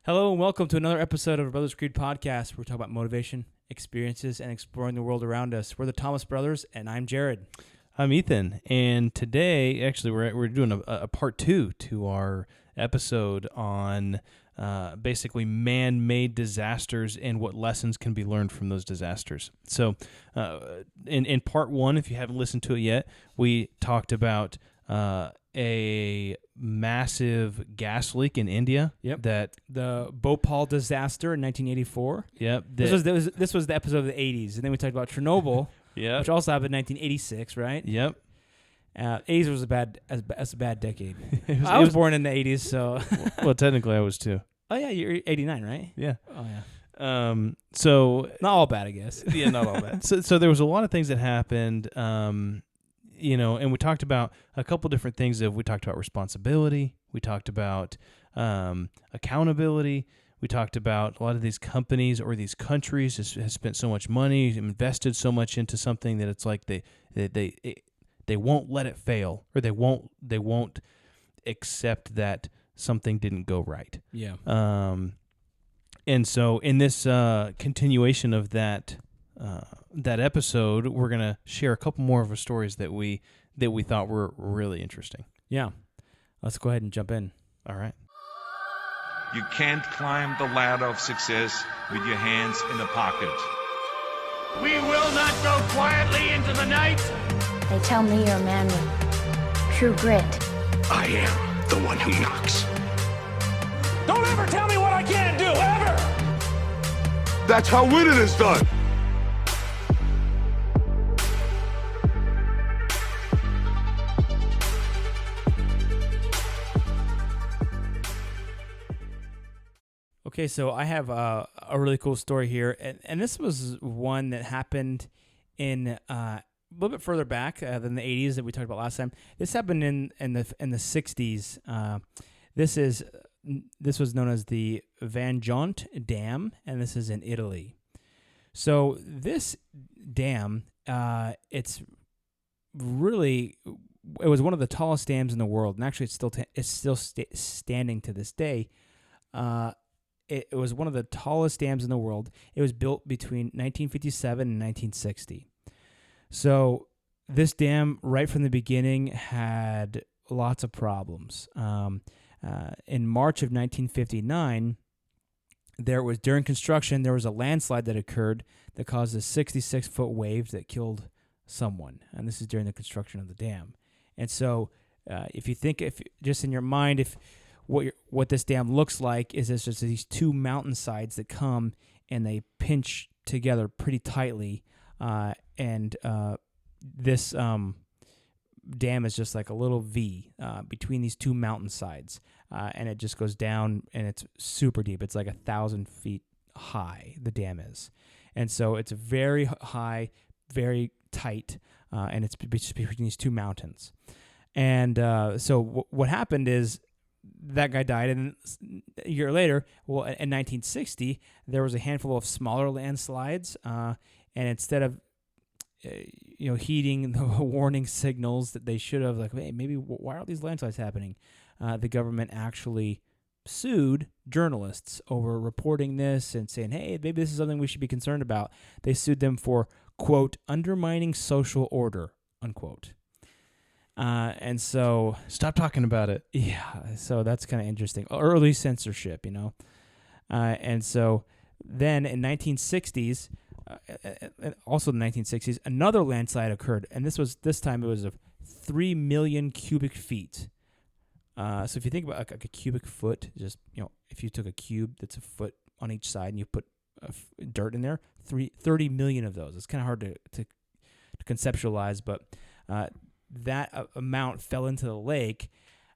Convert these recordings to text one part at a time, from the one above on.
Hello and welcome to another episode of our Brothers Creed podcast, where we talk about motivation, experiences, and exploring the world around us. We're the Thomas Brothers, and I'm Jared. I'm Ethan, and today, actually, we're doing a part two to our episode on basically man-made disasters and what lessons can be learned from those disasters. So, in part one, if you haven't listened to it yet, we talked about a massive gas leak in India. Yep. That the Bhopal Disaster in 1984. Yep. This was the episode of the 80s, and then we talked about Chernobyl, Yep. which also happened in 1986, right? Yep. 80s was a bad decade. I was born in the 80s, so well, technically, I was too. Oh yeah, you're 89, right? Yeah. Oh yeah. So not all bad, I guess. Yeah, not all bad. So there was a lot of things that happened. And we talked about a couple different things. We talked about responsibility. We talked about accountability. We talked about a lot of these companies or these countries has spent so much money, invested so much into something that it's like they won't let it fail, or they won't accept that something didn't go right. Yeah. And so in this continuation of that episode, we're gonna share a couple more of our stories that we thought were really interesting. Yeah. Let's go ahead and jump in. All right. You can't climb the ladder of success with your hands in the pocket. We will not go quietly into the night. They tell me you're a man with true grit. I am the one who knocks. Don't ever tell me what I can't do, ever! That's how winning is done. Okay, so I have a really cool story here, and this was one that happened in a little bit further back than the 80s that we talked about last time. This happened in the 60s. This was known as the Vajont Dam, and this is in Italy. So this dam, it was one of the tallest dams in the world, and actually it's still standing to this day. It was one of the tallest dams in the world. It was built between 1957 and 1960. So this dam, right from the beginning, had lots of problems. In March of 1959, during construction, there was a landslide that occurred that caused a 66-foot wave that killed someone. And this is during the construction of the dam. And so if just in your mind, what this dam looks like is it's just these two mountainsides that come and they pinch together pretty tightly, and this dam is just like a little V between these two mountainsides, and it just goes down, and it's super deep. It's like 1,000 feet high, the dam is, and so it's very high, very tight, and it's between these two mountains. And so what happened is, that guy died, and a year later, in 1960, there was a handful of smaller landslides, and instead of heeding the warning signals that they should have, like, hey, maybe why are these landslides happening? The government actually sued journalists over reporting this and saying, hey, maybe this is something we should be concerned about. They sued them for, quote, undermining social order, unquote. And so Stop talking about it. Yeah, so that's kind of interesting. Early censorship, and so then in 1960s, also in the 1960s, another landslide occurred, and this time it was of 3 million cubic feet. So if you think about like a cubic foot, just if you took a cube that's a foot on each side and you put dirt in there, 30 million of those. It's kind of hard to conceptualize, but that amount fell into the lake,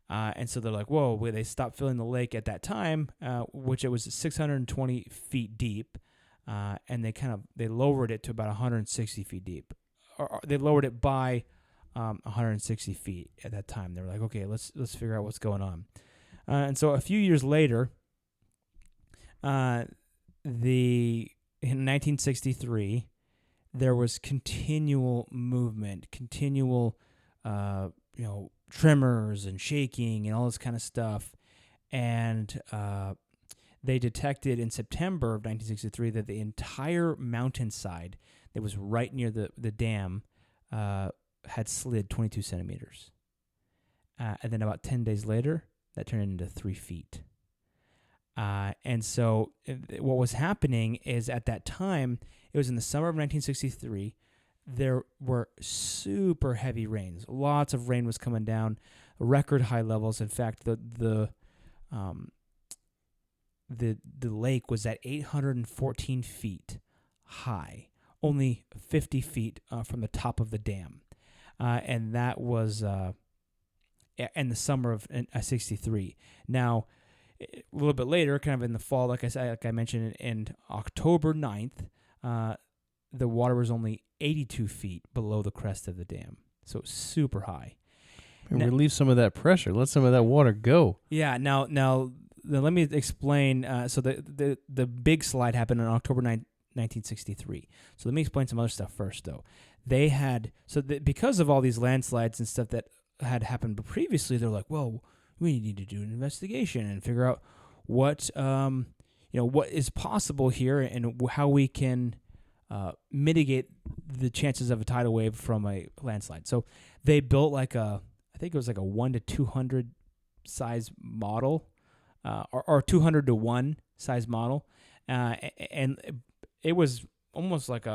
and so they're like, whoa, they stopped filling the lake at that time, which it was 620 feet deep, and they lowered it to about 160 feet deep, or they lowered it by 160 feet at that time. They were like, okay, let's figure out what's going on. And so a few years later, in 1963, there was continual movement, tremors and shaking and all this kind of stuff. And they detected in September of 1963 that the entire mountainside that was right near the dam had slid 22 centimeters. And then about 10 days later, that turned into 3 feet. And so what was happening is at that time, it was in the summer of 1963, there were super heavy rains. Lots of rain was coming down, record high levels. In fact, the lake was at 814 feet high, only 50 feet from the top of the dam. And that was in the summer of 63. Now, a little bit later, kind of in the fall, like I mentioned, in October 9th, the water was only 82 feet below the crest of the dam. So super high. And relieve some of that pressure. Let some of that water go. Yeah. Now let me explain. So the big slide happened on October 9th, 1963. So let me explain some other stuff first, though. They had because of all these landslides and stuff that had happened previously, they're like, well, we need to do an investigation and figure out what what is possible here and how we can mitigate the chances of a tidal wave from a landslide. So they built I think it was like a 1 to 200 size model, or 200 to 1 size model, and it was almost like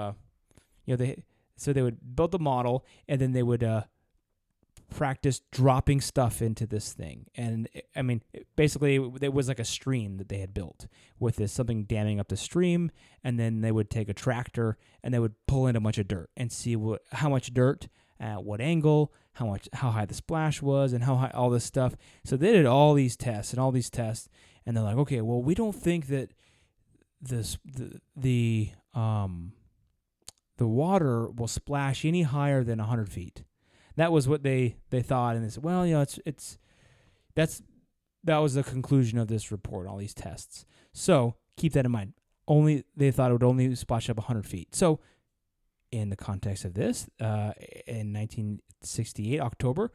they would build the model and then they would practice dropping stuff into this thing. And I mean, basically it was like a stream that they had built with something damming up the stream, and then they would take a tractor and they would pull in a bunch of dirt and see how much dirt, at what angle, how high the splash was, and how high all this stuff. So they did all these tests, and they're like, okay, well, we don't think that the water will splash any higher than 100 feet. That was what they thought, and they said, well, that was the conclusion of this report, all these tests. So keep that in mind. They thought it would only splash up 100 feet. So in the context of this, in 1968 October,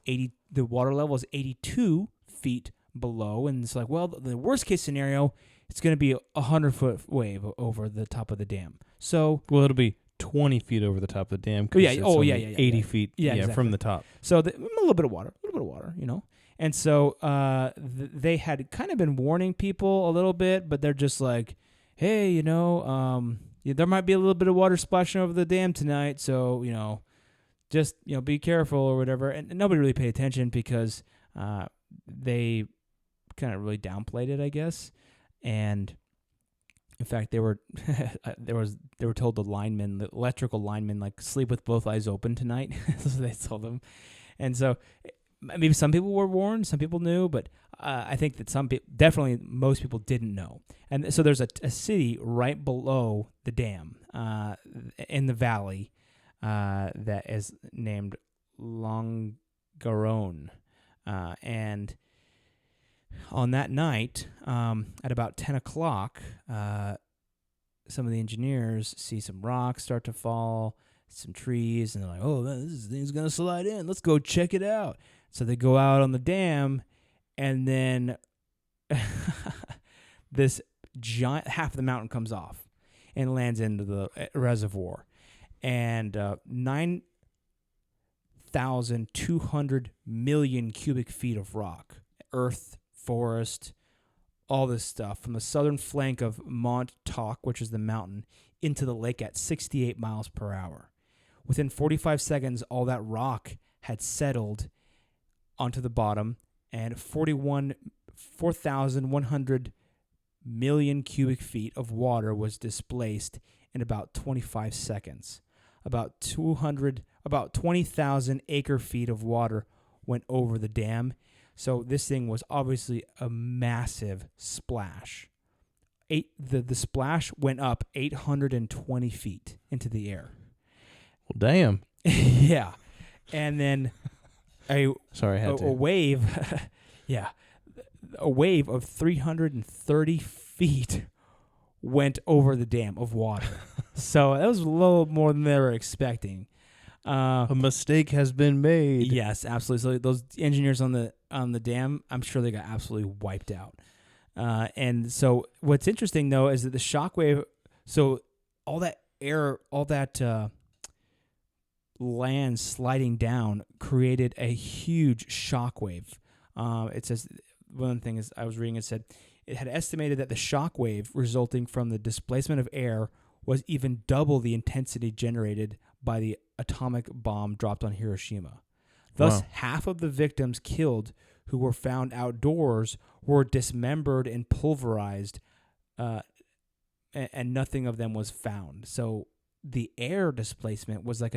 the water level is 82 feet below, and it's like, well, the worst case scenario, it's going to be a 100-foot wave over the top of the dam. So, well, it'll be 20 feet over the top of the dam. 80 feet exactly. From the top. So a little bit of water, And so they had kind of been warning people a little bit, but they're just like, hey, there might be a little bit of water splashing over the dam tonight, so, just, be careful or whatever. And nobody really paid attention because they kind of really downplayed it, I guess. And in fact, they were told the electrical linemen, like, sleep with both eyes open tonight. So they told them. And so maybe some people were warned, some people knew, but I think that definitely most people didn't know. And so there's a city right below the dam in the valley that is named Longarone. And on that night, at about 10 o'clock, some of the engineers see some rocks start to fall, some trees, and they're like, oh, this thing's going to slide in. Let's go check it out. So they go out on the dam, and then this giant, half of the mountain comes off and lands into the reservoir. And 9,200 million cubic feet of rock, earth, forest, all this stuff from the southern flank of Mont Tauk, which is the mountain, into the lake at 68 miles per hour. Within 45 seconds, all that rock had settled onto the bottom, and 4,100 million cubic feet of water was displaced in about 25 seconds. About 20,000 acre feet of water went over the dam. So this thing was obviously a massive splash. The splash went up 820 feet into the air. Well, damn. Yeah. And then a wave, a wave of 330 feet went over the dam of water. So that was a little more than they were expecting. A mistake has been made. Yes, absolutely. So those engineers on the dam, I'm sure they got absolutely wiped out. And so what's interesting, though, is that the shockwave, so all that air, all that land sliding down created a huge shockwave. It says, one thing is I was reading, it said, it had estimated that the shockwave resulting from the displacement of air was even double the intensity generated by the atomic bomb dropped on Hiroshima. Thus, half of the victims killed who were found outdoors were dismembered and pulverized, and nothing of them was found. So the air displacement was like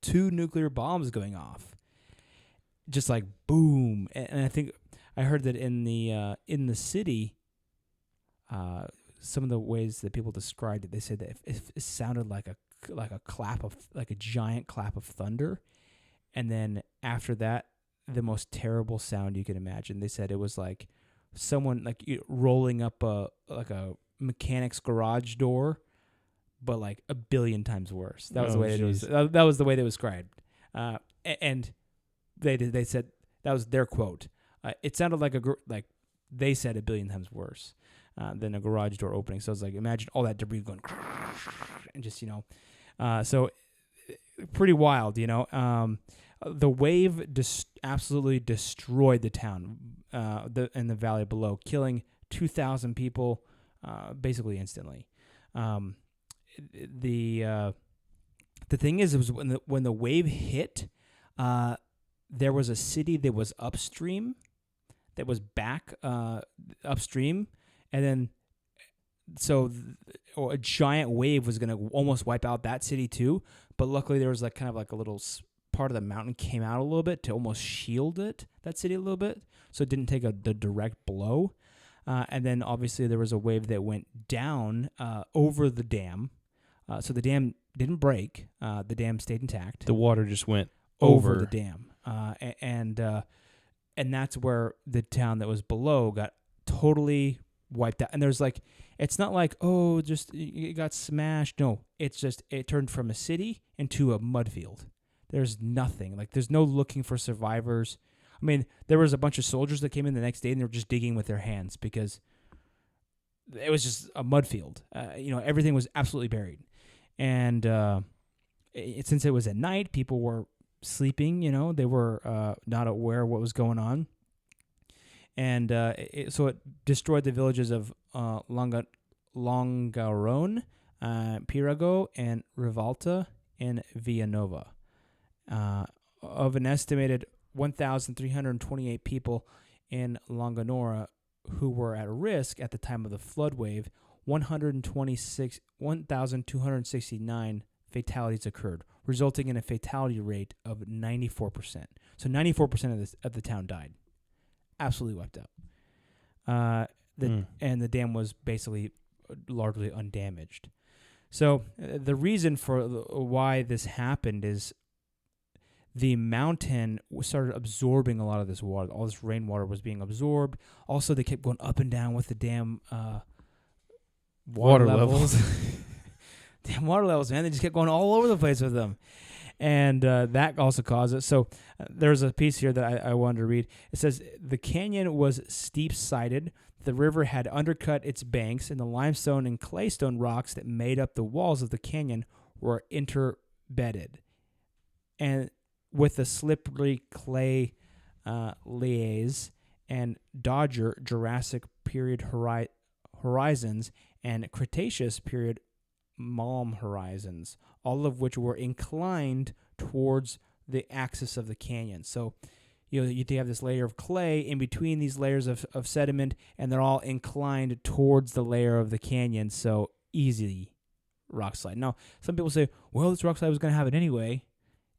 two nuclear bombs going off, just like boom. And I think I heard that in the city, some of the ways that people described it, they said that it sounded like a giant clap of thunder, and then after that, the most terrible sound you can imagine. They said it was like someone rolling up a mechanic's garage door, but like a billion times worse. That was the way it was. That was the way they described. And they said that was their quote. It sounded like they said a billion times worse than a garage door opening. So it's like, imagine all that debris going and just, so pretty wild, The wave absolutely destroyed the town in the valley below, killing 2,000 people basically instantly. The thing is, it was when the wave hit, there was a city that was upstream, that was back upstream, and then a giant wave was going to almost wipe out that city too. But luckily, there was a little part of the mountain came out a little bit to almost shield that city a little bit, so it didn't take the direct blow. And then obviously there was a wave that went down over the dam. So the dam didn't break. The dam stayed intact. The water just went over the dam. And that's where the town that was below got totally wiped out. And there's it's not like, just it got smashed. No, it's just it turned from a city into a mud field. There's nothing. There's no looking for survivors. I mean, there was a bunch of soldiers that came in the next day and they were just digging with their hands because it was just a mud field. Everything was absolutely buried. And since it was at night, people were sleeping, they were not aware of what was going on. And so it destroyed the villages of Longarone, Pirago, and Rivalta and Villanova. Of an estimated 1,328 people in Longanora who were at risk at the time of the flood wave, 1,269 fatalities occurred, resulting in a fatality rate of 94%. So 94% of the town died. Absolutely wiped out. And the dam was basically largely undamaged. So the reason for why this happened is the mountain started absorbing a lot of this water. All this rainwater was being absorbed. Also, they kept going up and down with the dam water levels. Damn water levels, man. They just kept going all over the place with them. And that also caused it. So there's a piece here that I wanted to read. It says, the canyon was steep-sided. The river had undercut its banks, and the limestone and claystone rocks that made up the walls of the canyon were interbedded. And with the slippery clay layers and Dodger Jurassic period horizons and Cretaceous period Malm horizons, all of which were inclined towards the axis of the canyon. So, you have this layer of clay in between these layers of sediment, and they're all inclined towards the layer of the canyon, so easy rock slide. Now, some people say, well, this rock slide was going to happen anyway.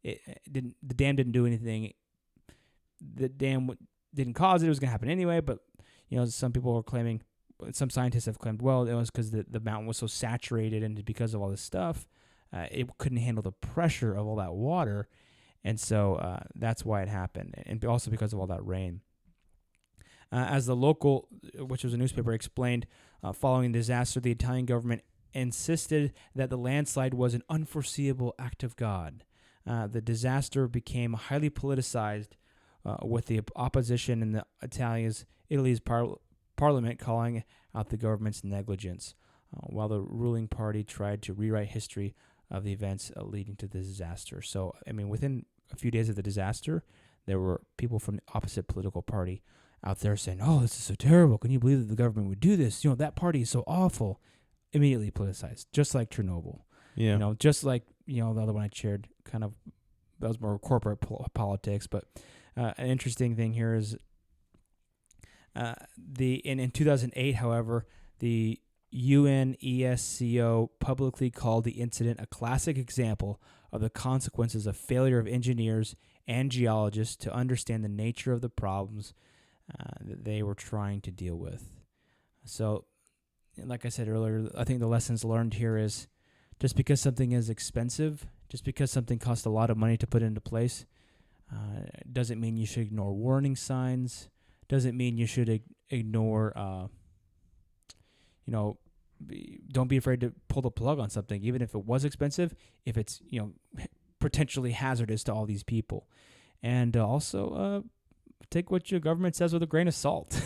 It didn't. The dam didn't do anything. The dam didn't cause it. It was going to happen anyway, but, some people are claiming, some scientists have claimed, well, it was because the mountain was so saturated and because of all this stuff, it couldn't handle the pressure of all that water, and so that's why it happened, and also because of all that rain. As the local, which was a newspaper, explained, following the disaster, the Italian government insisted that the landslide was an unforeseeable act of God. The disaster became highly politicized with the opposition in the Italy's Parliament calling out the government's negligence, while the ruling party tried to rewrite history of the events leading to the disaster. So, I mean, within a few days of the disaster, there were people from the opposite political party out there saying, "Oh, this is so terrible. Can you believe that the government would do this? You know, that party is so awful." Immediately politicized, just like Chernobyl. Yeah. You know, just like, the other one I shared, kind of, that was more corporate politics. But an interesting thing here is in 2008, however, the UNESCO publicly called the incident a classic example of the consequences of failure of engineers and geologists to understand the nature of the problems that they were trying to deal with. So, like I said earlier, I think the lessons learned here is just because something is expensive, just because something costs a lot of money to put into place, doesn't mean you should ignore warning signs, doesn't mean you should ignore, don't be afraid to pull the plug on something, even if it was expensive, if it's, potentially hazardous to all these people. And also take what your government says with a grain of salt.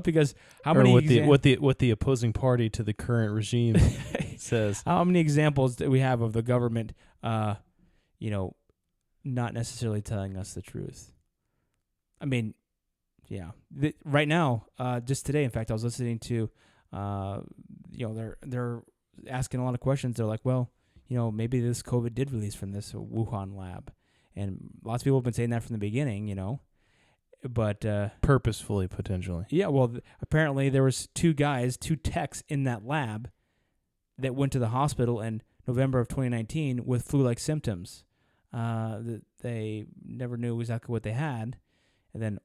Because how many what the opposing party to the current regime says. How many examples do we have of the government, not necessarily telling us the truth? I mean, yeah. Right now, just today, in fact, I was listening to, they're asking a lot of questions. They're like, well, maybe this COVID did release from this Wuhan lab, and lots of people have been saying that from the beginning, But purposefully, potentially. Yeah, well, apparently there was two techs in that lab that went to the hospital in November of 2019 with flu-like symptoms. That they never knew exactly what they had. And then,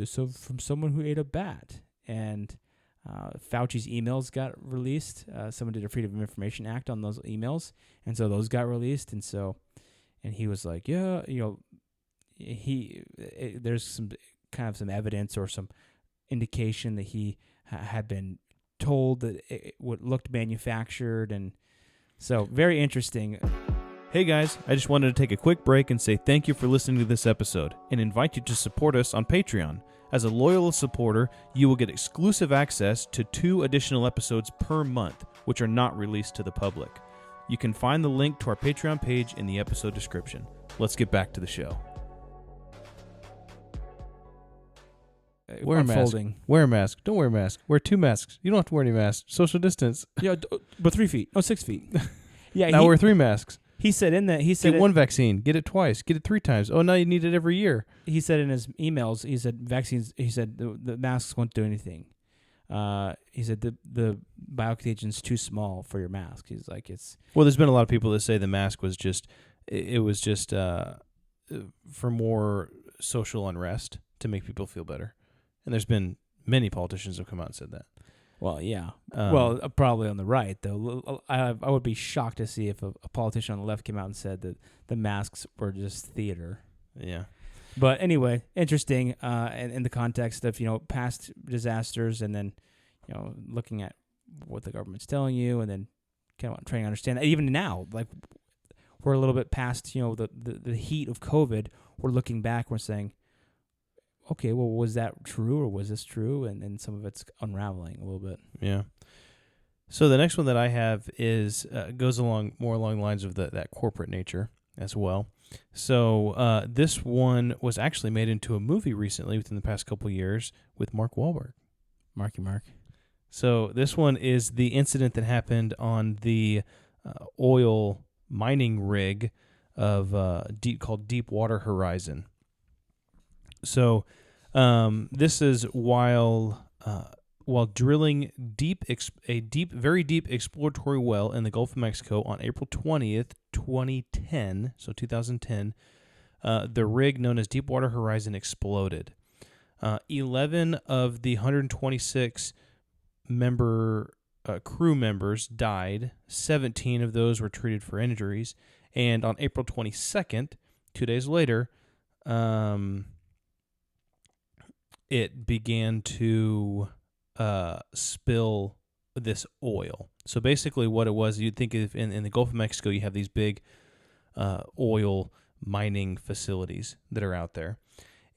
so from someone who ate a bat. And Fauci's emails got released. Someone did a Freedom of Information Act on those emails. And so those got released. And he was like, yeah, there's some evidence or some indication that he had been told that it looked manufactured, and so very interesting. Hey guys, I just wanted to take a quick break and say thank you for listening to this episode and invite you to support us on Patreon. As a loyal supporter, you will get exclusive access to 2 additional episodes per month, which are not released to the public. You can find the link to our Patreon page in the episode description. Let's get back to the show. Wear a mask. Wear a mask. Don't wear a mask. Wear 2 masks. You don't have to wear any masks. Social distance. Yeah, but 3 feet. Oh, 6 feet. Yeah. Now wear 3 masks. He said get 1 vaccine. Get it twice. Get it 3 times. Oh, now you need it every year. He said in his emails, he said vaccines. He said the masks won't do anything. He said the biocontagion too small for your mask. He's like, it's. Well, there's been a lot of people that say the mask was just for more social unrest to make people feel better. And there's been many politicians have come out and said that. Well, yeah. Probably on the right, though. I would be shocked to see if a politician on the left came out and said that the masks were just theater. Yeah. But anyway, interesting in the context of, past disasters, and then, looking at what the government's telling you, and then kind of trying to understand that. Even now, like, we're a little bit past, the heat of COVID. We're looking back, we're saying, okay, well, was that true or was this true? And then some of it's unraveling a little bit. Yeah. So the next one that I have is goes more along the lines of that corporate nature as well. So this one was actually made into a movie recently within the past couple of years with Mark Wahlberg. Marky Mark. So this one is the incident that happened on the oil mining rig of called Deepwater Horizon. So this is while drilling very deep exploratory well in the Gulf of Mexico on April 20th, 2010, so 2010, the rig known as Deepwater Horizon exploded. 11 of the 126 crew members died. 17 of those were treated for injuries. And on April 22nd, 2 days later, it began to spill this oil. So basically what it was, you'd think if in the Gulf of Mexico you have these big oil mining facilities that are out there.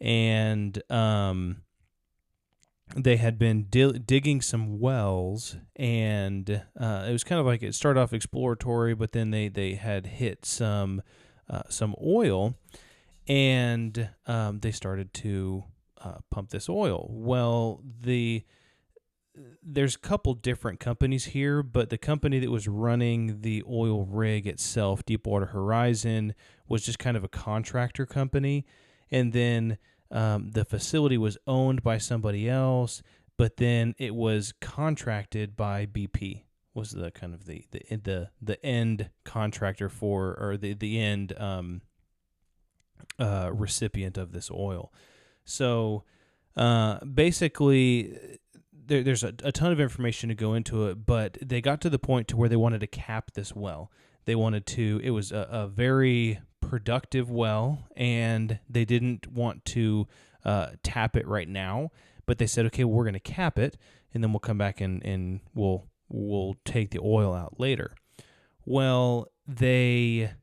And they had been digging some wells, and it was kind of like it started off exploratory, but then they had hit some oil, and they started to pump this oil. Well, there's a couple different companies here, but the company that was running the oil rig itself, Deepwater Horizon, was just kind of a contractor company, and then the facility was owned by somebody else, but then it was contracted by BP. Was the kind of the end contractor for, or the end recipient of this oil. So basically, there's a ton of information to go into it, but they got to the point to where they wanted to cap this well. They wanted to. It was a very productive well, and they didn't want to tap it right now, but they said, okay, we're going to cap it, and then we'll come back and we'll take the oil out later. Well, their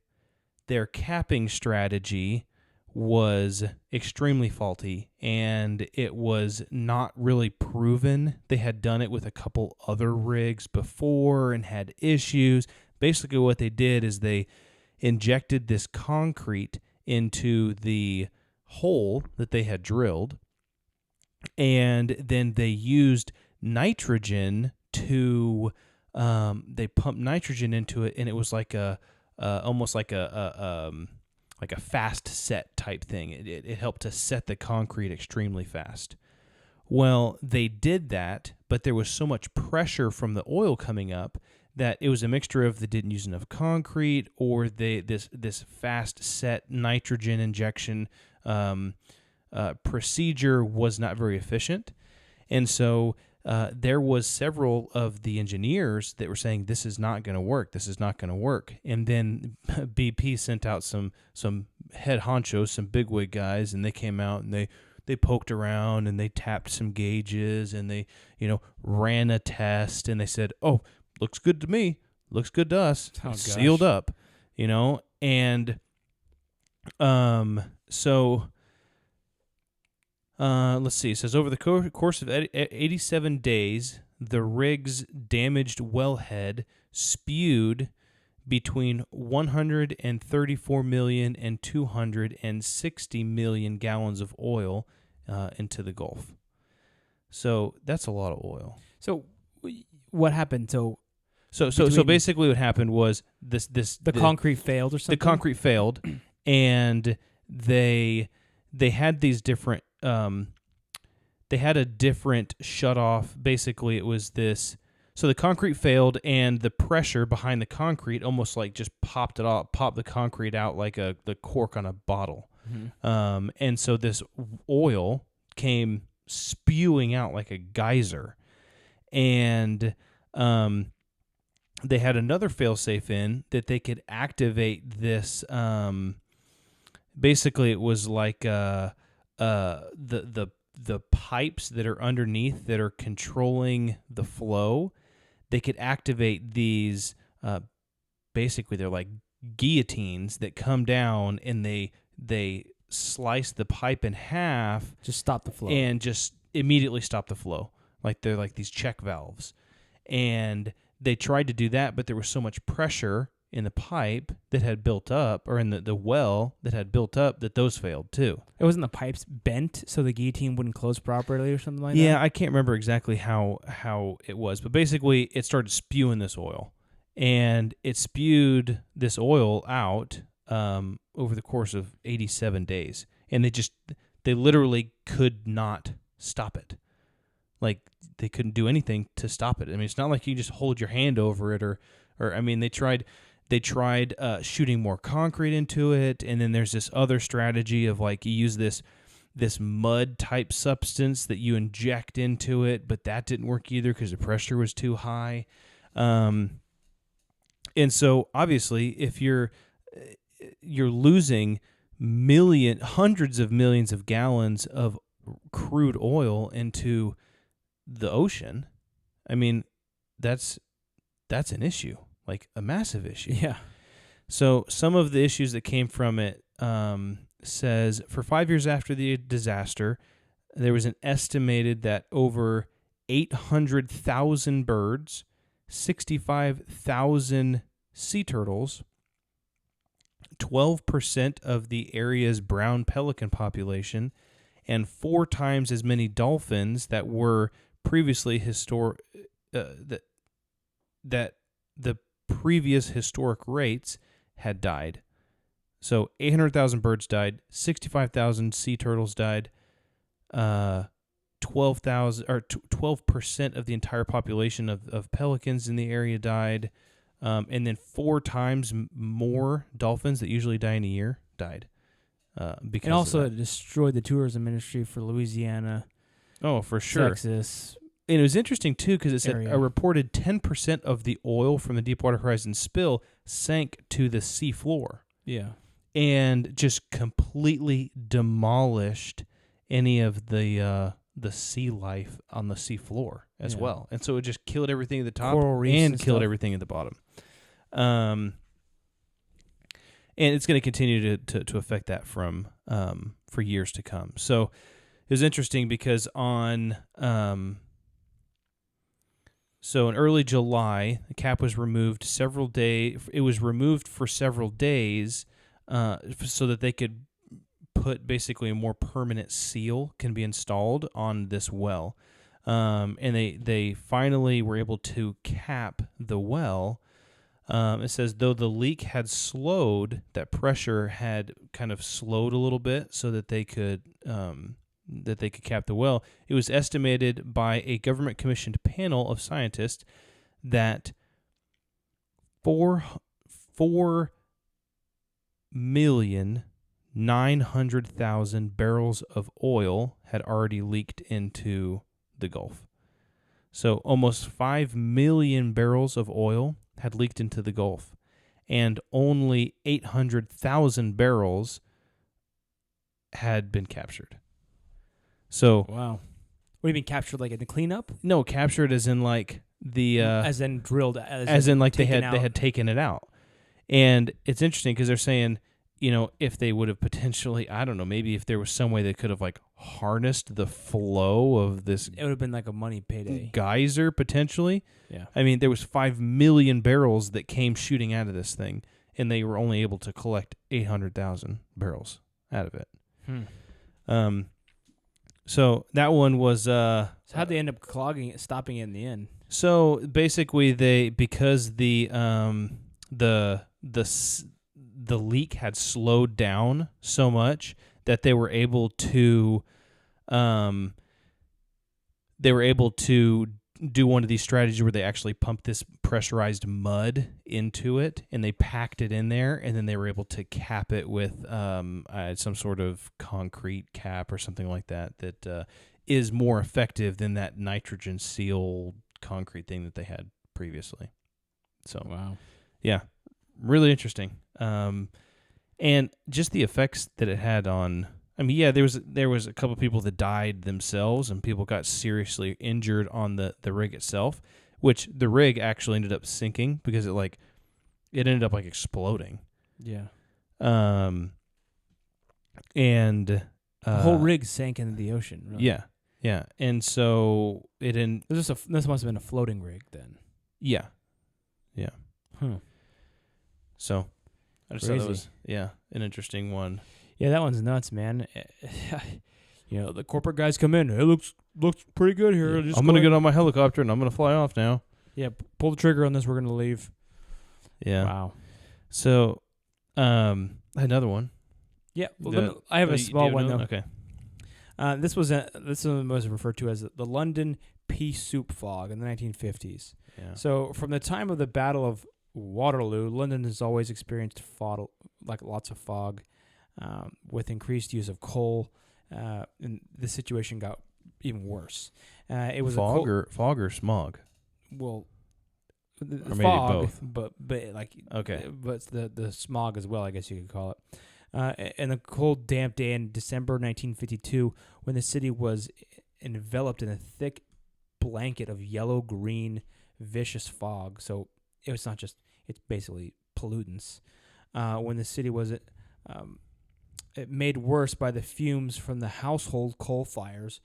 capping strategy was extremely faulty, and it was not really proven. They had done it with a couple other rigs before and had issues. Basically what they did is they injected this concrete into the hole that they had drilled, and then they used nitrogen to they pumped nitrogen into it, and it was like almost like a fast set type thing. It helped to set the concrete extremely fast. Well, they did that, but there was so much pressure from the oil coming up that it was a mixture of they didn't use enough concrete, or this fast set nitrogen injection procedure was not very efficient. And so there was several of the engineers that were saying, this is not going to work. This is not going to work. And then BP sent out some head honchos, some bigwig guys, and they came out and they poked around and they tapped some gauges and they, ran a test, and they said, oh, looks good to me. Looks good to us. Oh, it's sealed up, and so let's see. It says over the course of 87 days, the rig's damaged wellhead spewed between 134 million and 260 million gallons of oil into the Gulf. So that's a lot of oil. So what happened? So basically what happened was the concrete failed or something? The concrete failed, and they had these different they had a different shutoff. Basically, it was this. So the concrete failed, and the pressure behind the concrete almost like just popped the concrete out like the cork on a bottle. Mm-hmm. And so this oil came spewing out like a geyser, and they had another failsafe in that they could activate this. Basically, it was like the pipes that are underneath that are controlling the flow. They could activate these. Basically, they're like guillotines that come down, and they slice the pipe in half, just stop the flow, and just immediately stop the flow. Like they're like these check valves, and they tried to do that, but there was so much pressure in the pipe that had built up, or in the well that had built up, that those failed too. It wasn't the pipes bent so the guillotine wouldn't close properly or something like that? Yeah, I can't remember exactly how it was, but basically it started spewing this oil, and it spewed this oil out over the course of 87 days, and they literally could not stop it. Like, they couldn't do anything to stop it. I mean, it's not like you just hold your hand over it, or I mean, they tried shooting more concrete into it, and then there's this other strategy of like you use this mud type substance that you inject into it, but that didn't work either because the pressure was too high. And so obviously, if you're losing hundreds of millions of gallons of crude oil into the ocean, I mean, that's an issue, like a massive issue. Yeah. So some of the issues that came from it says, for 5 years after the disaster, there was an estimated that over 800,000 birds, 65,000 sea turtles, 12% of the area's brown pelican population, and 4 times as many dolphins that were previously that the previous historic rates had died. So 800,000 birds died, 65,000 sea turtles died, 12% of the entire population of pelicans in the area died, and then 4 times more dolphins that usually die in a year died. Because and also of it destroyed the tourism industry for Louisiana, oh, for sure. Texas. And it was interesting, too, because it said area. a reported 10% of the oil from the Deepwater Horizon spill sank to the sea floor Yeah. and just completely demolished any of the sea life on the sea floor as well. And so it just killed everything at the top Coral reefs and and killed stuff. everything at the bottom. And it's going to continue to affect that for years to come. So it was interesting because so in early July, the cap was removed It was removed for several days so that they could put basically a more permanent seal can be installed on this well. And they finally were able to cap the well. It says, though the leak had slowed, that pressure had kind of slowed a little bit so that they could cap the well. It was estimated by a government-commissioned panel of scientists that 4,900,000 barrels of oil had already leaked into the Gulf. So almost 5 million barrels of oil had leaked into the Gulf, and only 800,000 barrels had been captured. So, Wow. What do you mean captured, like in the cleanup? no, captured as in like the as in drilled, as in like they taken had taken it out. And it's interesting because they're saying, if they would have potentially, I don't know, maybe if there was some way they could have like harnessed the flow of this It would have been like a money payday. geyser potentially. Yeah. I mean, there was 5 million barrels that came shooting out of this thing, and they were only able to collect 800,000 barrels out of it. So that one was. So how'd they end up stopping it in the end? So basically, because the leak had slowed down so much that they were able to do one of these strategies where they actually pumped this pressurized mud into it and they packed it in there, and then they were able to cap it with some sort of concrete cap or something like that is more effective than that nitrogen seal concrete thing that they had previously. So Wow. yeah, really interesting. And just the effects that it had on. I mean, yeah, there was a couple of people that died themselves, and people got seriously injured on the rig itself, which the rig actually ended up sinking because it ended up like exploding. Yeah. And The whole rig sank into the ocean. Really. yeah, and so This must have been a floating rig then. yeah. So I just thought that Crazy. was an interesting one. Yeah, that one's nuts, man. The corporate guys come in. It looks pretty good here. Yeah. I'm gonna get on my helicopter and I'm gonna fly off now. Yeah, pull the trigger on this. We're gonna leave. Yeah. Wow. So, another one. Yeah, well, I have a small one though. Okay. This one was referred to as the London Pea Soup Fog in the 1950s. Yeah. So from the time of the Battle of Waterloo, London has always experienced lots of fog, with increased use of coal, and the situation got even worse. It was fog or smog. Well, the Or maybe fog, both. but Okay. but the smog as well, I guess you could call it. And a cold, damp day in December 1952, when the city was enveloped in a thick blanket of yellow-green, vicious fog. So it's not just; it's basically pollutants. When the city was made worse by the fumes from the household coal fires.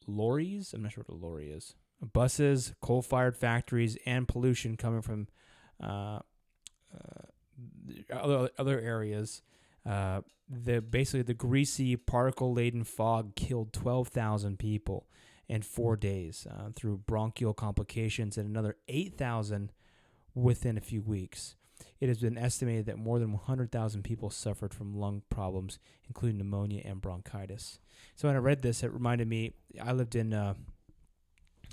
Lorries? I'm not sure what a lorry is. Buses, coal-fired factories, and pollution coming from other areas. The greasy, particle-laden fog killed 12,000 people in 4 days through bronchial complications, and another 8,000 within a few weeks. It has been estimated that more than 100,000 people suffered from lung problems, including pneumonia and bronchitis. So when I read this, it reminded me, I lived in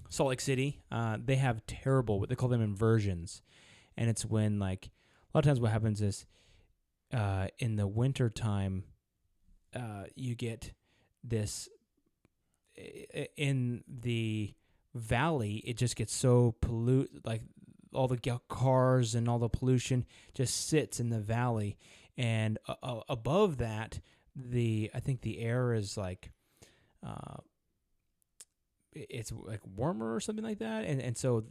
Salt Lake City. They have terrible, what they call them inversions. And it's when, like, a lot of times what happens is in the winter time, you get this, in the valley, it just gets so polluted, like, all the cars and all the pollution just sits in the valley, and above that, I think the air is like, it's like warmer or something like that, and so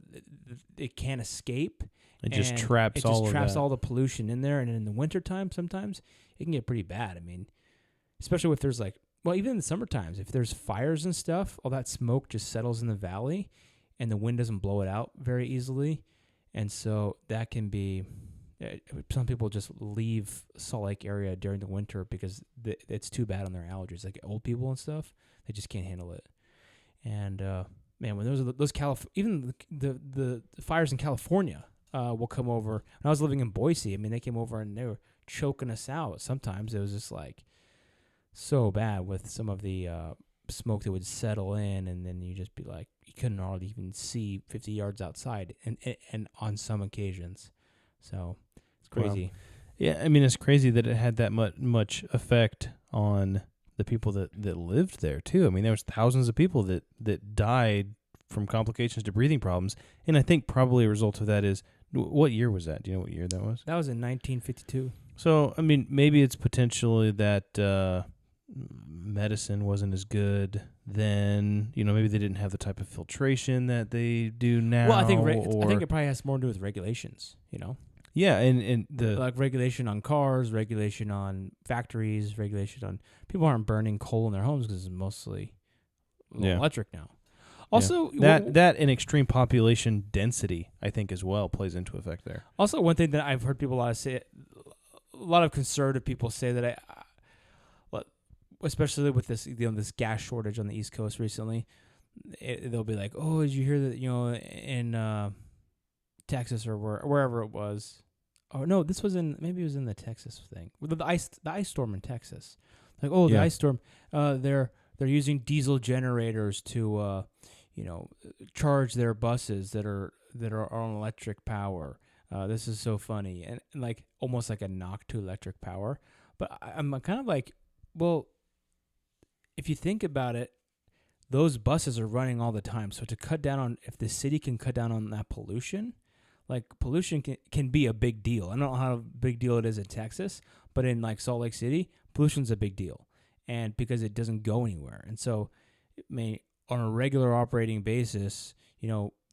it can't escape. It just traps all the pollution in there, and in the wintertime, sometimes it can get pretty bad. I mean, especially if there's even in the summer times, if there's fires and stuff, all that smoke just settles in the valley, and the wind doesn't blow it out very easily. And so that can be, some people just leave Salt Lake area during the winter because it's too bad on their allergies. Like old people and stuff, they just can't handle it. And man, when those even the fires in California will come over. When I was living in Boise, I mean, they came over and they were choking us out. Sometimes it was just like so bad with some of the smoke that would settle in, and then you just be like, you couldn't hardly even see 50 yards outside, and on some occasions. So it's crazy. Wow. Yeah, I mean, it's crazy that it had that much effect on the people that lived there too. I mean, there was thousands of people that died from complications to breathing problems, and I think probably a result of that is, what year was that? Do you know what year that was? That was in 1952. So, I mean, maybe it's potentially that medicine wasn't as good then. You know, maybe they didn't have the type of filtration that they do now. Well, I think it probably has more to do with regulations, you know? Yeah, and the like regulation on cars, regulation on factories, regulation on people aren't burning coal in their homes because it's mostly electric now. Also, that and extreme population density, I think, as well plays into effect there. Also, one thing that I've heard people a lot of conservative people say that especially with this this gas shortage on the East Coast recently, they'll be like, "Oh, did you hear that? You know, in Texas or wherever it was." Oh no, it was in the Texas thing with the ice storm in Texas. Like, oh, the ice storm. They're using diesel generators to charge their buses that are on electric power. This is so funny, and like almost like a knock to electric power. But I'm kind of like, well, if you think about it, those buses are running all the time. So to cut down on, if the city can cut down on that pollution, like pollution can be a big deal. I don't know how big deal it is in Texas, but in like Salt Lake City, pollution's a big deal, and because it doesn't go anywhere. And so, on a regular operating basis,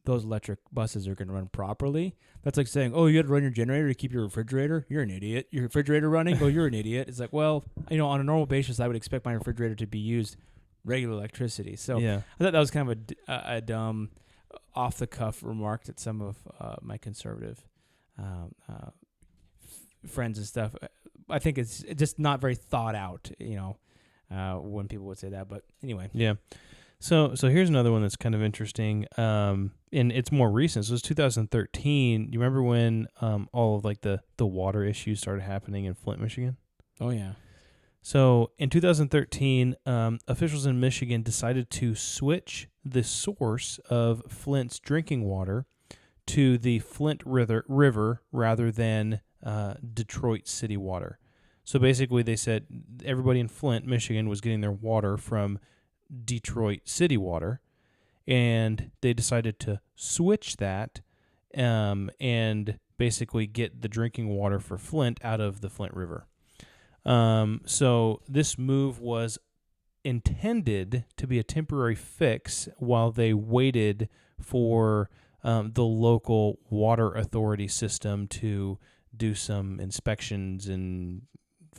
those electric buses are going to run properly. That's like saying, oh, you had to run your generator to keep your refrigerator? You're an idiot. Your refrigerator running? Oh, you're an idiot. It's like, well, on a normal basis, I would expect my refrigerator to be used regular electricity. So I thought that was kind of a dumb, off-the-cuff remark that some of my conservative friends and stuff. I think it's just not very thought out, when people would say that. But anyway. Yeah. So here's another one that's kind of interesting, and it's more recent. So it's 2013. You remember when all of like the water issues started happening in Flint, Michigan? Oh yeah. So in 2013, officials in Michigan decided to switch the source of Flint's drinking water to the Flint River rather than Detroit city water. So basically, they said everybody in Flint, Michigan, was getting their water from Detroit city water, and they decided to switch that and basically get the drinking water for Flint out of the Flint River. So this move was intended to be a temporary fix while they waited for the local water authority system to do some inspections and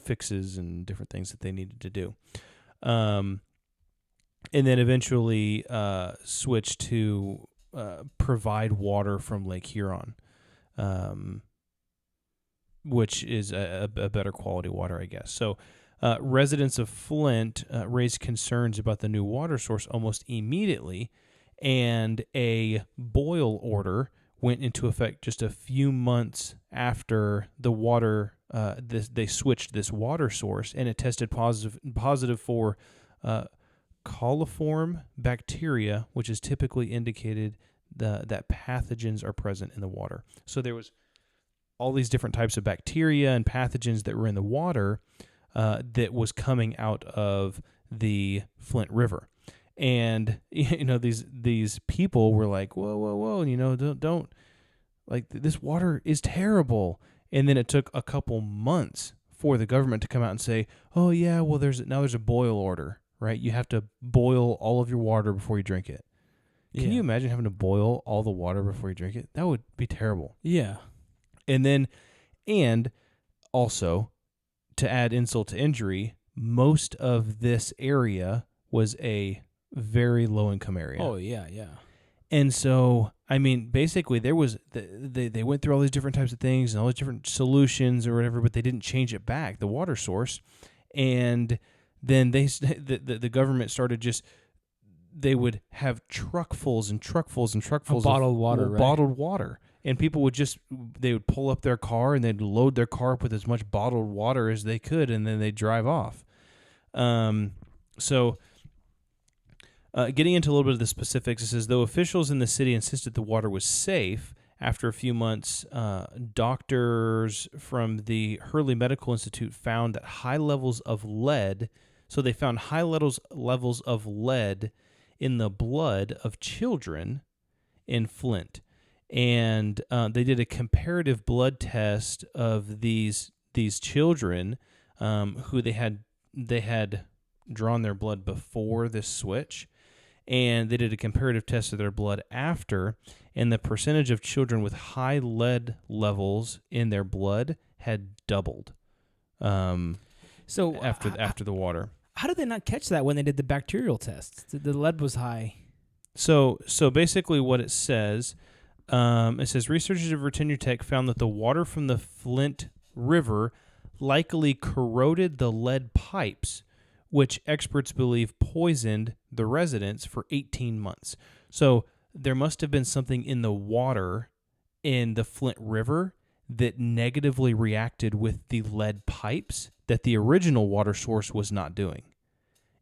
fixes and different things that they needed to do. And then eventually switched to provide water from Lake Huron, which is a better quality water, I guess. So residents of Flint raised concerns about the new water source almost immediately, and a boil order went into effect just a few months after the water. They switched this water source, and it tested positive for coliform bacteria, which is typically indicated that pathogens are present in the water. So there was all these different types of bacteria and pathogens that were in the water that was coming out of the Flint River. And, these people were like, whoa, don't like, this water is terrible. And then it took a couple months for the government to come out and say, oh yeah, well there's a boil order, right? You have to boil all of your water before you drink it. Can you imagine having to boil all the water before you drink it? That would be terrible. Yeah. And also, to add insult to injury, most of this area was a very low-income area. Oh, yeah. And so, I mean, basically, there was they went through all these different types of things and all these different solutions or whatever, but they didn't change it back, the water source. And then the government started they would have truckfuls and truckfuls and truckfuls of bottled water, right? Bottled water. And people would they would pull up their car and they'd load their car up with as much bottled water as they could, and then they'd drive off. Getting into a little bit of the specifics, it says, though officials in the city insisted the water was safe, after a few months, doctors from the Hurley Medical Institute found that high levels of lead, so they found high levels of lead in the blood of children in Flint. And they did a comparative blood test of these children who they had drawn their blood before this switch, and they did a comparative test of their blood after, and the percentage of children with high lead levels in their blood had doubled. So after the water, how did they not catch that when they did the bacterial tests? The lead was high. So basically, what it says researchers of Virginia Tech found that the water from the Flint River likely corroded the lead pipes, which experts believe poisoned the residents for 18 months. So there must have been something in the water in the Flint River that negatively reacted with the lead pipes that the original water source was not doing.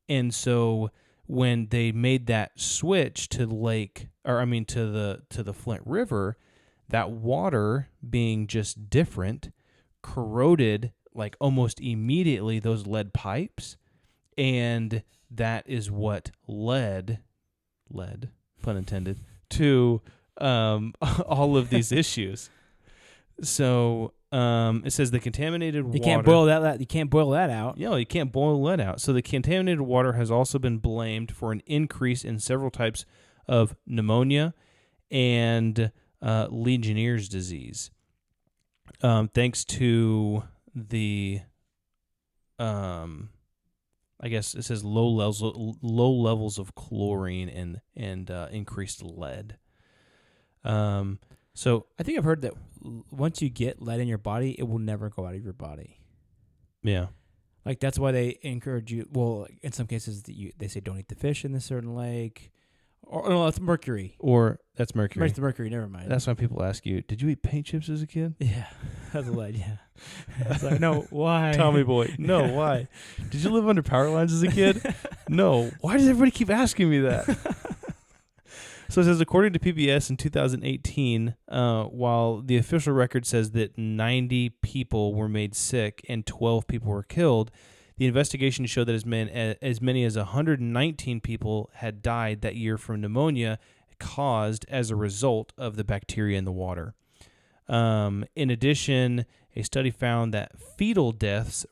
And so when they made that switch to the Flint River, that water being just different corroded like almost immediately those lead pipes, and that is what led, pun intended, to all of these issues. So it says the contaminated water. You can't boil that. You can't boil that out. Yeah, you can't boil lead out. So the contaminated water has also been blamed for an increase in several types of pneumonia and Legionnaire's disease. Thanks to the, I guess it says low levels of chlorine and increased lead. So I think I've heard that once you get lead in your body, it will never go out of your body. Yeah. Like, that's why they encourage you. Well, in some cases, they say don't eat the fish in this certain lake. Or no, that's mercury. Or that's mercury. It's the mercury, never mind. That's why people ask you, did you eat paint chips as a kid? Yeah, that's lead, yeah. It's like, no, why? Tommy boy, no, why? Did you live under power lines as a kid? No. Why does everybody keep asking me that? So it says, according to PBS in 2018, while the official record says that 90 people were made sick and 12 people were killed, the investigation showed that as many as 119 people had died that year from pneumonia caused as a result of the bacteria in the water. In addition, a study found that fetal death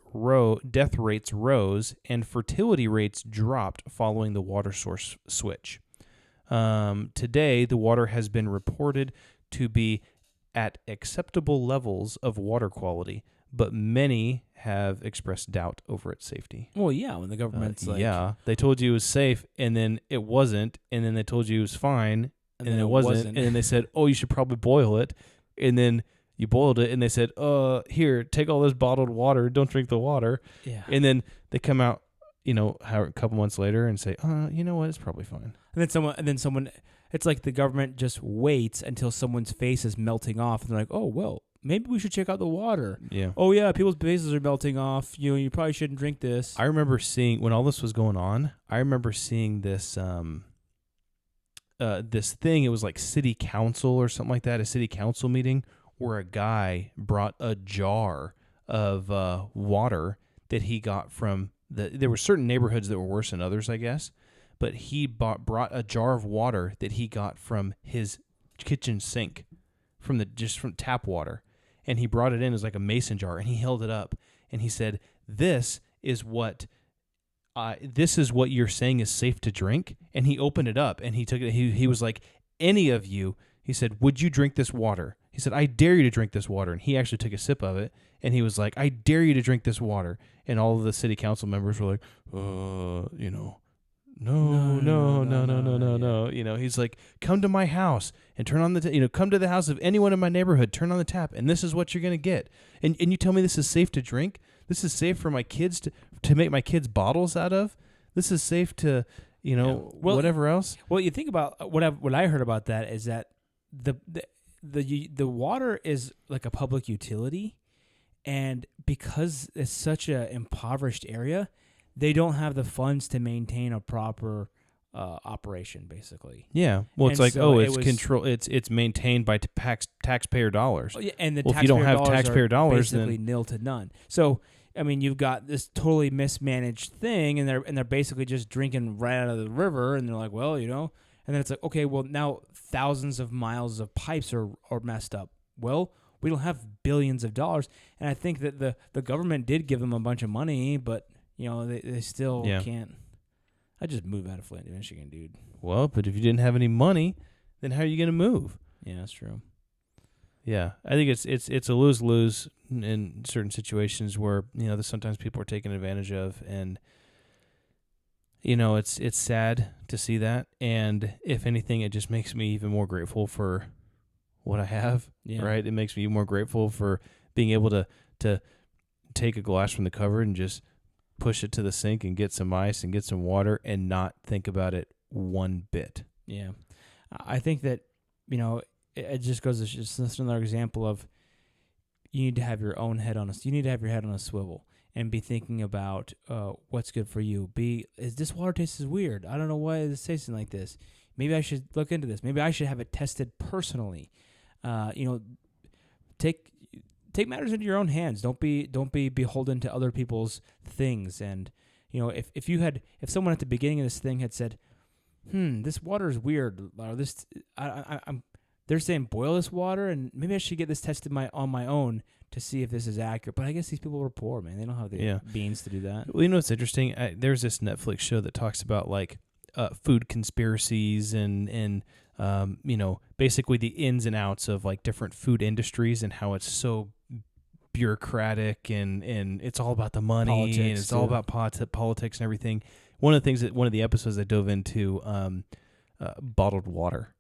rates rose and fertility rates dropped following the water source switch. Today, the water has been reported to be at acceptable levels of water quality, but many have expressed doubt over its safety. Well, yeah, when the government's like, yeah, they told you it was safe, and then it wasn't, and then they told you it was fine, and then it wasn't, and then they said, oh, you should probably boil it, and then you boiled it, and they said, here, take all this bottled water, don't drink the water, and then they come out, a couple months later and say, you know what, it's probably fine. And then someone, it's like the government just waits until someone's face is melting off, and they're like, oh, well, maybe we should check out the water. Yeah. Oh, yeah, people's faces are melting off. You probably shouldn't drink this. I remember seeing, when all this was going on, I remember seeing this this thing. It was like city council or something like that, a city council meeting, where a guy brought a jar of water that he got from there were certain neighborhoods that were worse than others, I guess, but he brought a jar of water that he got from his kitchen sink, from tap water, and he brought it in as like a mason jar, and he held it up, and he said, this is what you're saying is safe to drink. And he opened it up, and he took it. He was like, any of you, he said, would you drink this water? He said, I dare you to drink this water. And he actually took a sip of it, and he was like, I dare you to drink this water. And all of the city council members were like, no. He's like, come to my house and turn on the, come to the house of anyone in my neighborhood, turn on the tap, and this is what you're going to get. And you tell me this is safe to drink? This is safe for my kids to make my kids bottles out of? This is safe to, whatever else? Well, you think about what I heard about that is that the water is like a public utility, and because it's such an impoverished area, they don't have the funds to maintain a proper operation, basically. Yeah. Well, it's like, so it's maintained by taxpayer dollars. Yeah, and the if you don't have taxpayer dollars, basically then nil to none. So, I mean, you've got this totally mismanaged thing, and they're basically just drinking right out of the river, and they're like, well, and then it's like, okay, well, now thousands of miles of pipes are messed up. Well, we don't have billions of dollars, and I think that the government did give them a bunch of money, but they still can't. I just moved out of Flint, Michigan, dude. Well, but if you didn't have any money, then how are you going to move? Yeah, that's true. Yeah, I think it's a lose-lose in certain situations where that sometimes people are taken advantage of, and it's sad to see that. And if anything, it just makes me even more grateful for what I have. Yeah. Right? It makes me more grateful for being able to take a glass from the cupboard and just push it to the sink and get some ice and get some water and not think about it one bit. Yeah. I think that, it just goes to just another example of you need to have your own head you need to have your head on a swivel and be thinking about what's good for you. Is this water tastes weird? I don't know why it's tasting like this. Maybe I should look into this. Maybe I should have it tested personally. Take matters into your own hands. Don't be beholden to other people's things. And if someone at the beginning of this thing had said, this water is weird, or this they're saying boil this water, and maybe I should get this tested on my own to see if this is accurate. But I guess these people were poor, man. They don't have the beans to do that. Well, what's interesting? There's this Netflix show that talks about like food conspiracies and basically the ins and outs of like different food industries and how it's so bureaucratic and it's all about the money, politics, and it's all about politics and everything. One of the episodes I dove into bottled water,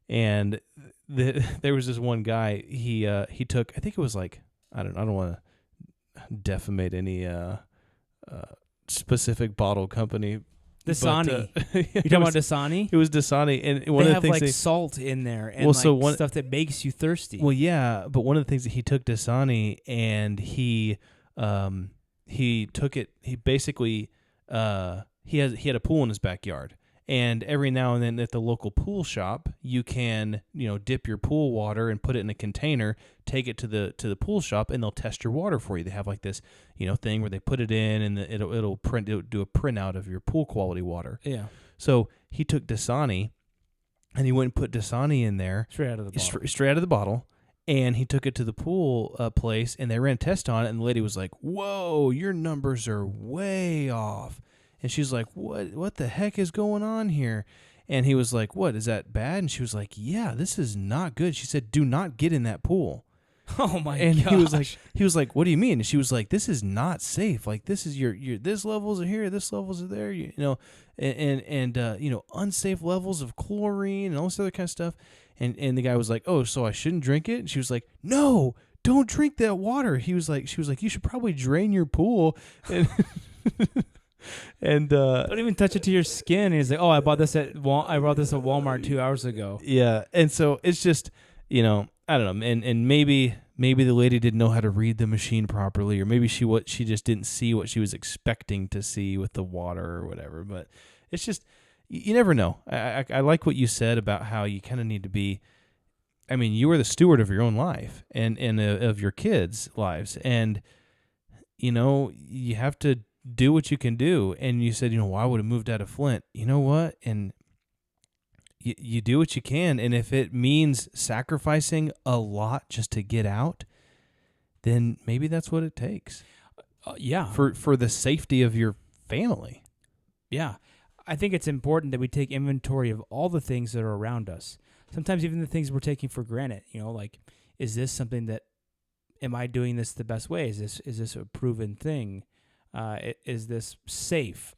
and there was this one guy. He took, I think it was like, I don't want to defamate any specific bottle company. Dasani. You talking about Dasani? It was Dasani, and one they of the have things like salt in there and stuff that makes you thirsty. Well, yeah, but one of the things that he took Dasani and he took it. He basically he had a pool in his backyard, and every now and then at the local pool shop, you can dip your pool water and put it in a container, take it to the pool shop, and they'll test your water for you. They have like this thing where they put it in, and it'll do a printout of your pool quality water. Yeah. So he took Dasani, and he went and put Dasani in there straight out of the bottle. Straight out of the bottle, and he took it to the pool place, and they ran a test on it, and the lady was like, "Whoa, your numbers are way off." And she's like, "What the heck is going on here?" And he was like, "What, is that bad?" And she was like, "Yeah, this is not good." She said, "Do not get in that pool." Oh my and gosh. he was like, what do you mean? And she was like, this is not safe. Like, this is your this levels are here, this levels are there, you know, and you know, unsafe levels of chlorine and all this other kind of stuff. And the guy was like, oh, so I shouldn't drink it? And she was like, no, don't drink that water. She was like, you should probably drain your pool. And don't even touch it to your skin. And he's like, oh, I bought this at Walmart 2 hours ago. Yeah. And so it's just, you know, I don't know. And maybe the lady didn't know how to read the machine properly, or maybe she just didn't see what she was expecting to see with the water or whatever. But it's just, you never know. I like what you said about how you kind of need to be, I mean, you are the steward of your own life and of your kids' lives. And, you know, you have to do what you can do. And you said, you know, why would have moved out of Flint? You know what? And you do what you can. And if it means sacrificing a lot just to get out, then maybe that's what it takes. Yeah. For the safety of your family. Yeah. I think it's important that we take inventory of all the things that are around us. Sometimes even the things we're taking for granted, you know, like, is this something that, am I doing this the best way? Is this a proven thing? Is this safe?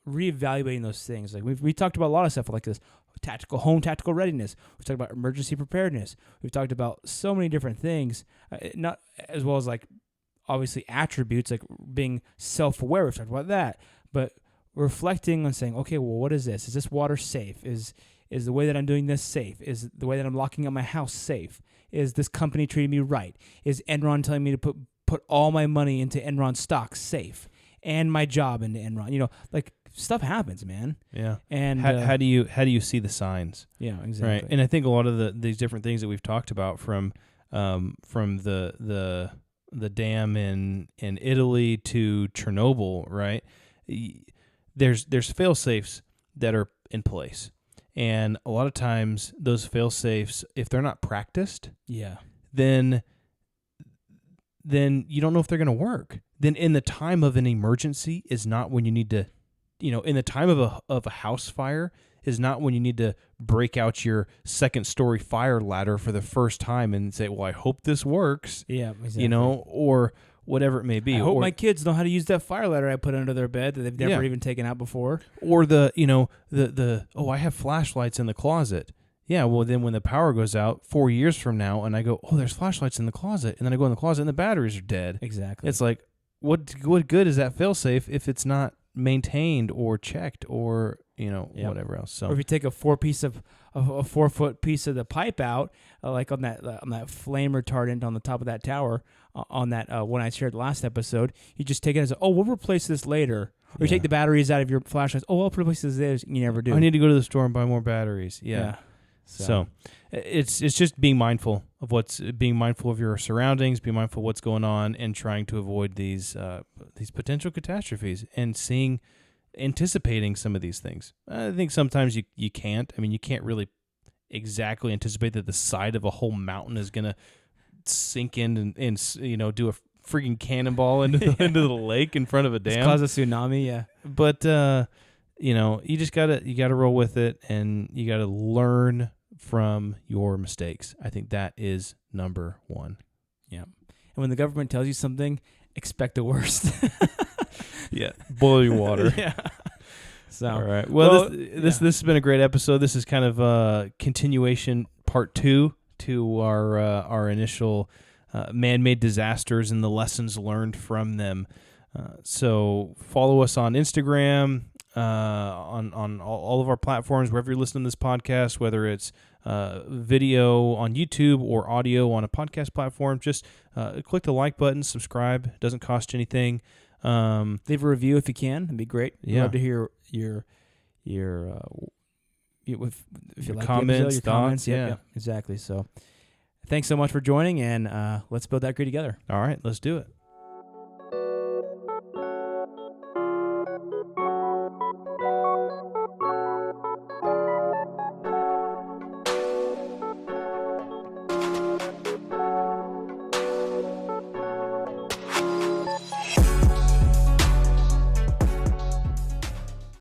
Reevaluating those things. Like we talked about a lot of stuff like this, tactical readiness. We've talked about emergency preparedness. We've talked about so many different things, not as well as like obviously attributes like being self-aware. We've talked about that, but reflecting on saying, okay, well, what is this? Is this water safe? Is the way that I'm doing this safe? Is the way that I'm locking up my house safe? Is this company treating me right? Is Enron telling me to put all my money into Enron stocks safe? And my job into Enron, you know, like stuff happens, man. Yeah. And how do you see the signs? Yeah, exactly. Right. And I think a lot of these different things that we've talked about from the dam in Italy to Chernobyl, right? There's fail safes that are in place, and a lot of times those fail safes, if they're not practiced, then you don't know if they're going to work. Then in the time of an emergency is not when you need to, you know, in the time of a house fire is not when you need to break out your second story fire ladder for the first time and say, well, I hope this works. Yeah, exactly. You know, or whatever it may be. I hope my kids know how to use that fire ladder I put under their bed that they've never Yeah. even taken out before. Or I have flashlights in the closet. Yeah, well, then when the power goes out 4 years from now and I go, oh, there's flashlights in the closet. And then I go in the closet and the batteries are dead. Exactly. It's like, what good is that failsafe if it's not maintained or checked or, you know, whatever else. So, or if you take a 4 foot piece of the pipe out, like on that flame retardant on the top of that tower, on that one I shared last episode, you just take it as, we'll replace this later. Or you take the batteries out of your flashlights. Oh, I'll replace this later. You never do. I need to go to the store and buy more batteries. Yeah. So it's just being mindful of your surroundings, being mindful of what's going on, and trying to avoid these potential catastrophes and anticipating some of these things. I think sometimes you can't. I mean, you can't really exactly anticipate that the side of a whole mountain is going to sink in and you know, do a freaking cannonball into the lake in front of a dam. Just cause a tsunami, yeah. But you know, you just gotta roll with it, and you gotta learn from your mistakes. I think that is number one. Yeah. And when the government tells you something, expect the worst. Yeah. Boil your water. Yeah. So, all right. Well, this has been a great episode. This is kind of a continuation, part 2 to our initial man-made disasters and the lessons learned from them. So follow us on Instagram, on all of our platforms, wherever you're listening to this podcast, whether it's video on YouTube or audio on a podcast platform. Just click the like button, subscribe. It doesn't cost you anything. Leave a review if you can. It'd be great. Yeah. Love to hear your if you like comments, your thoughts. comments. Yep, exactly. So thanks so much for joining, and let's build that grid together. All right, let's do it.